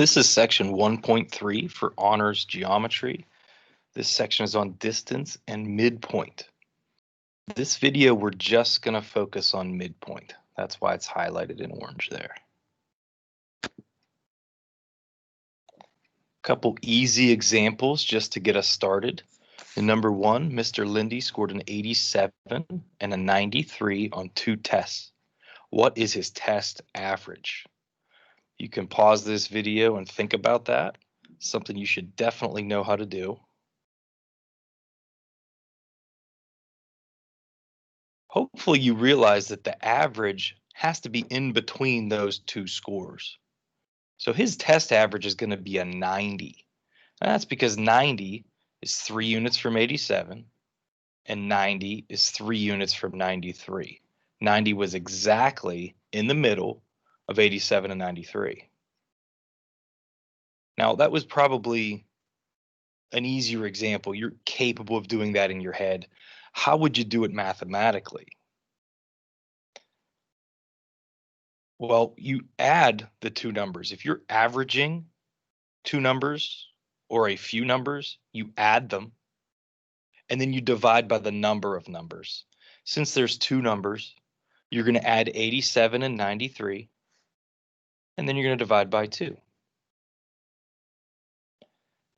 This is section 1.3 for honors geometry. This section is on distance and midpoint. This video, we're just going to focus on midpoint. That's why it's highlighted in orange there. Couple easy examples just to get us started. In number one, Mr. Lindy scored an 87 and a 93 on two tests. What is his test average? You can pause this video and think about that. Something you should definitely know how to do. Hopefully you realize that the average has to be in between those two scores. So his test average is going to be a 90. And that's because 90 is 3 units from 87 and 90 is 3 units from 93. 90 was exactly in the middle of 87 and 93. Now that was probably an easier example. You're capable of doing that in your head. How would you do it mathematically? Well, you add the two numbers. If you're averaging two numbers or a few numbers, you add them, and then you divide by the number of numbers. Since there's two numbers, you're going to add 87 and 93, and then you're going to divide by 2.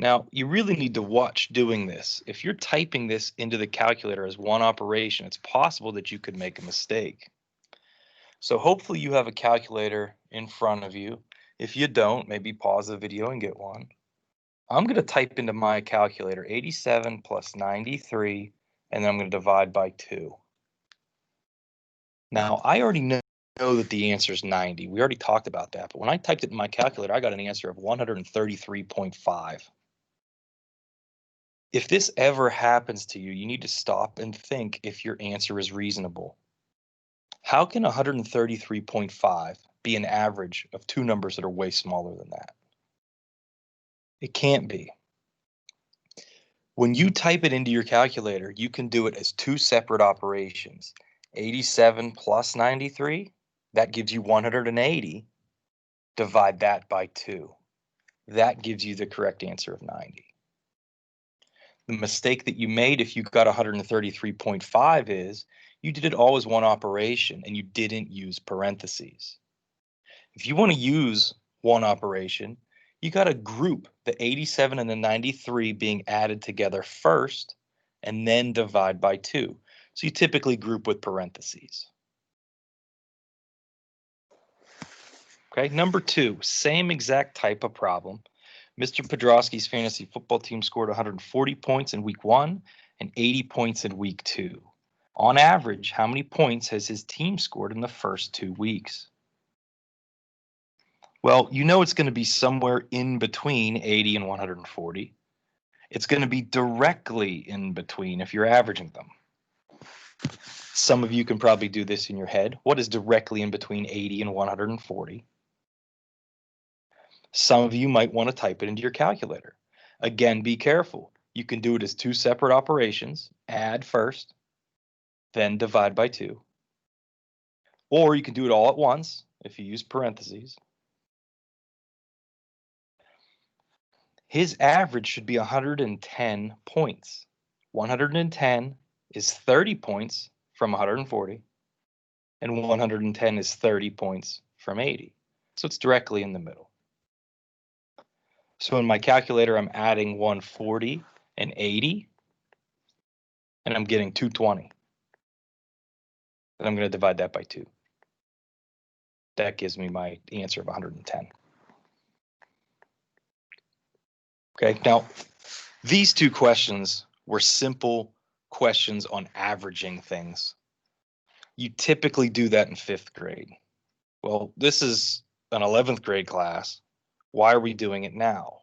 Now, you really need to watch doing this. If you're typing this into the calculator as one operation, it's possible that you could make a mistake. So hopefully you have a calculator in front of you. If you don't, maybe pause the video and get one. I'm going to type into my calculator 87 plus 93, and then I'm going to divide by 2. Now, I already know that the answer is 90. We already talked about that. But when I typed it in my calculator, I got an answer of 133.5. If this ever happens to you, you need to stop and think if your answer is reasonable. How can 133.5 be an average of two numbers that are way smaller than that? It can't be. When you type it into your calculator, you can do it as two separate operations. 87 plus 93, that gives you 180. Divide that by 2. That gives you the correct answer of 90. The mistake that you made if you got 133.5 is you did it all as one operation and you didn't use parentheses. If you want to use one operation, you got to group the 87 and the 93 being added together first and then divide by 2. So you typically group with parentheses. Okay, number 2, same exact type of problem. Mr. Podrosky's fantasy football team scored 140 points in week 1 and 80 points in week 2. On average, how many points has his team scored in the first 2 weeks? Well, you know it's going to be somewhere in between 80 and 140. It's going to be directly in between if you're averaging them. Some of you can probably do this in your head. What is directly in between 80 and 140? Some of you might want to type it into your calculator. Again, be careful. You can do it as two separate operations. Add first, then divide by 2. Or you can do it all at once if you use parentheses. His average should be 110 points. 110 is 30 points from 140, and 110 is 30 points from 80. So it's directly in the middle. So in my calculator, I'm adding 140 and 80, and I'm getting 220. Then I'm going to divide that by 2. That gives me my answer of 110. Okay, now these two questions were simple questions on averaging things. You typically do that in 5th grade. Well, this is an 11th grade class. Why are we doing it now?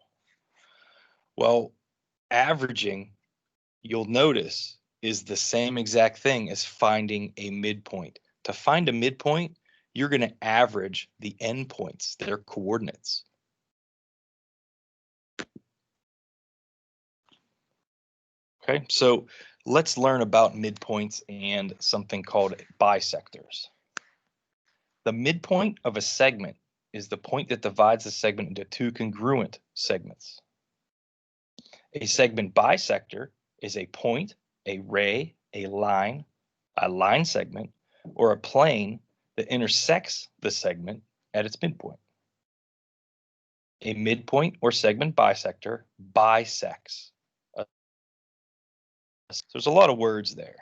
Well, averaging, you'll notice, is the same exact thing as finding a midpoint. To find a midpoint, you're going to average the endpoints, their coordinates. Okay, so let's learn about midpoints and something called bisectors. The midpoint of a segment is the point that divides the segment into two congruent segments. A segment bisector is a point, a ray, a line segment, or a plane that intersects the segment at its midpoint. A midpoint or segment bisector bisects. There's a lot of words there.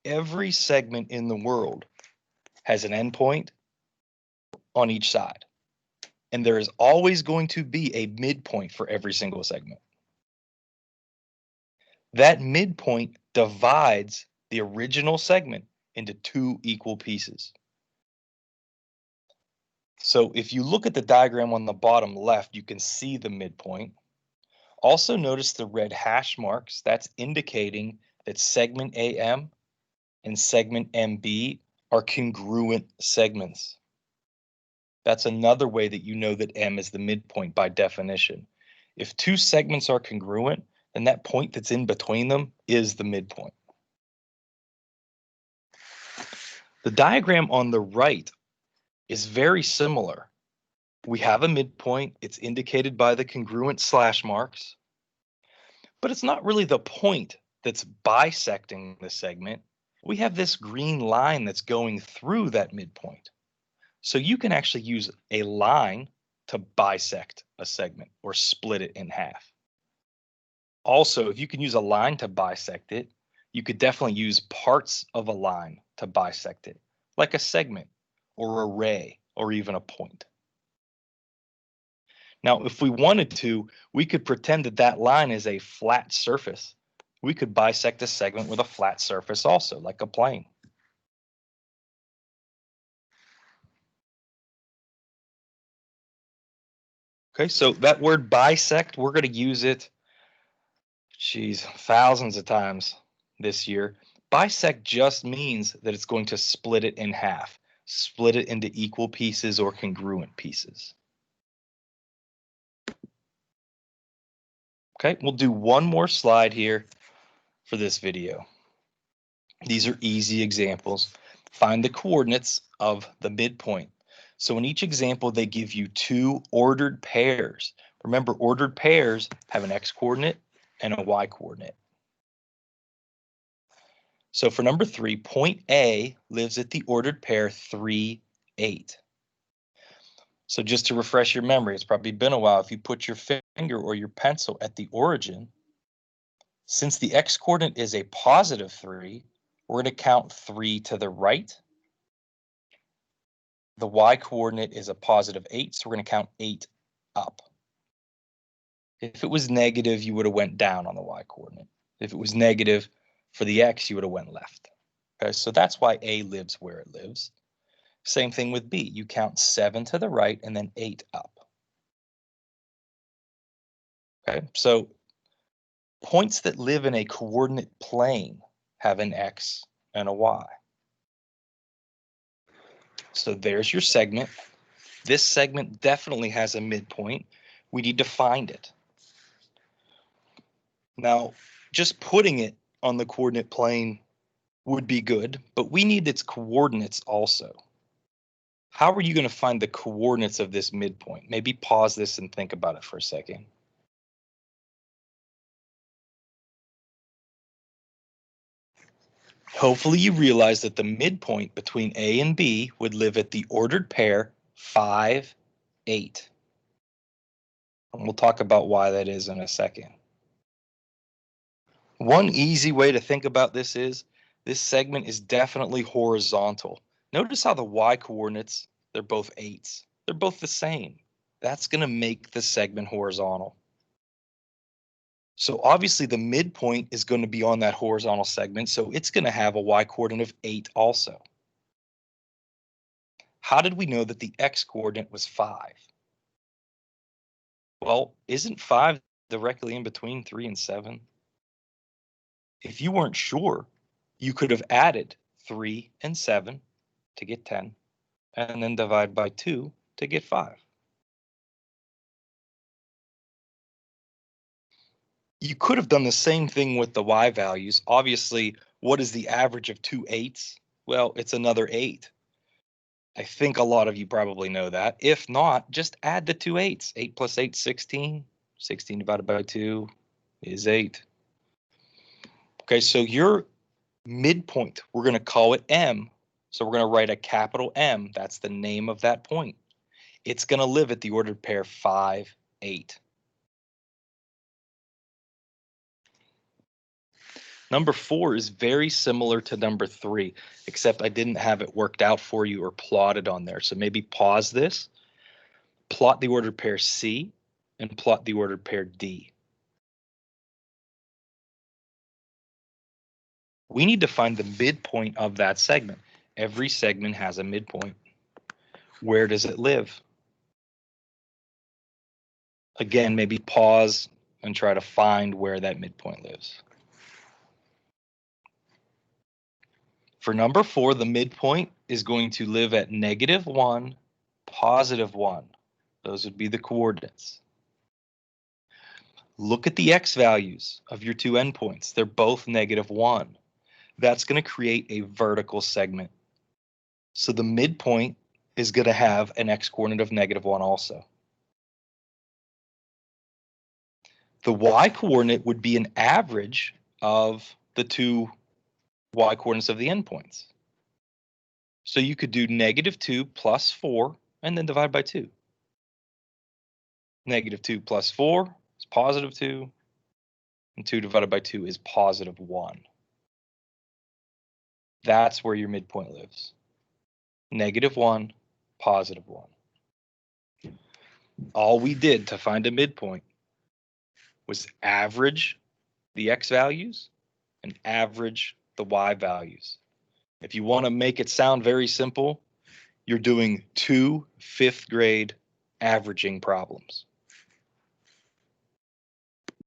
Every segment in the world has an endpoint on each side, and there is always going to be a midpoint for every single segment. That midpoint divides the original segment into two equal pieces. So if you look at the diagram on the bottom left, you can see the midpoint. Also notice the red hash marks. That's indicating that segment AM and segment MB are congruent segments. That's another way that you know that M is the midpoint by definition. If two segments are congruent, then that point that's in between them is the midpoint. The diagram on the right is very similar. We have a midpoint. It's indicated by the congruent slash marks, but it's not really the point that's bisecting the segment. We have this green line that's going through that midpoint. So you can actually use a line to bisect a segment or split it in half. Also, if you can use a line to bisect it, you could definitely use parts of a line to bisect it, like a segment or a ray or even a point. Now, if we wanted to, we could pretend that that line is a flat surface. We could bisect a segment with a flat surface also, like a plane. Okay, so that word bisect, we're going to use it, thousands of times this year. Bisect just means that it's going to split it in half, split it into equal pieces or congruent pieces. Okay, we'll do one more slide here for this video. These are easy examples. Find the coordinates of the midpoint. So in each example, they give you two ordered pairs. Remember, ordered pairs have an x coordinate and a y coordinate. So for number 3, point A lives at the ordered pair 3, 8. So just to refresh your memory, it's probably been a while. If you put your finger or your pencil at the origin, since the x coordinate is a positive 3, we're going to count 3 to the right. The y coordinate is a positive 8, so we're going to count 8 up. If it was negative, you would have went down on the y coordinate. If it was negative for the x, you would have went left. Okay, so that's why A lives where it lives. Same thing with B. You count 7 to the right and then 8 up. Okay, so points that live in a coordinate plane have an x and a y. So there's your segment. This segment definitely has a midpoint. We need to find it. Now, just putting it on the coordinate plane would be good, but we need its coordinates also. How are you going to find the coordinates of this midpoint? Maybe pause this and think about it for a second. Hopefully you realize that the midpoint between A and B would live at the ordered pair 5, 8. And we'll talk about why that is in a second. One easy way to think about this is this segment is definitely horizontal. Notice how the y coordinates, they're both 8s. They're both the same. That's going to make the segment horizontal. So obviously the midpoint is going to be on that horizontal segment, so it's going to have a y coordinate of 8 also. How did we know that the x coordinate was 5? Well, isn't 5 directly in between 3 and 7? If you weren't sure, you could have added 3 and 7 to get 10, and then divide by 2 to get 5. You could have done the same thing with the y values. Obviously, what is the average of 2 8s? Well, it's another 8. I think a lot of you probably know that. If not, just add the two 8s. 8 plus 8 is 16. 16 divided by 2 is 8. Okay, so your midpoint, we're going to call it M. So we're going to write a capital M. That's the name of that point. It's going to live at the ordered pair 5, 8. Number 4 is very similar to number 3, except I didn't have it worked out for you or plotted on there. So maybe pause this, plot the ordered pair C, and plot the ordered pair D. We need to find the midpoint of that segment. Every segment has a midpoint. Where does it live? Again, maybe pause and try to find where that midpoint lives. For number 4, the midpoint is going to live at -1, +1. Those would be the coordinates. Look at the x values of your two endpoints. They're both -1. That's going to create a vertical segment. So the midpoint is going to have an x coordinate of -1 also. The y coordinate would be an average of the two y coordinates of the endpoints. So you could do -2 plus 4 and then divide by 2. -2 plus 4 is +2, and 2 divided by 2 is +1. That's where your midpoint lives. -1, +1. All we did to find a midpoint was average the x values and average the y values. If you want to make it sound very simple, you're doing 2 fifth grade averaging problems.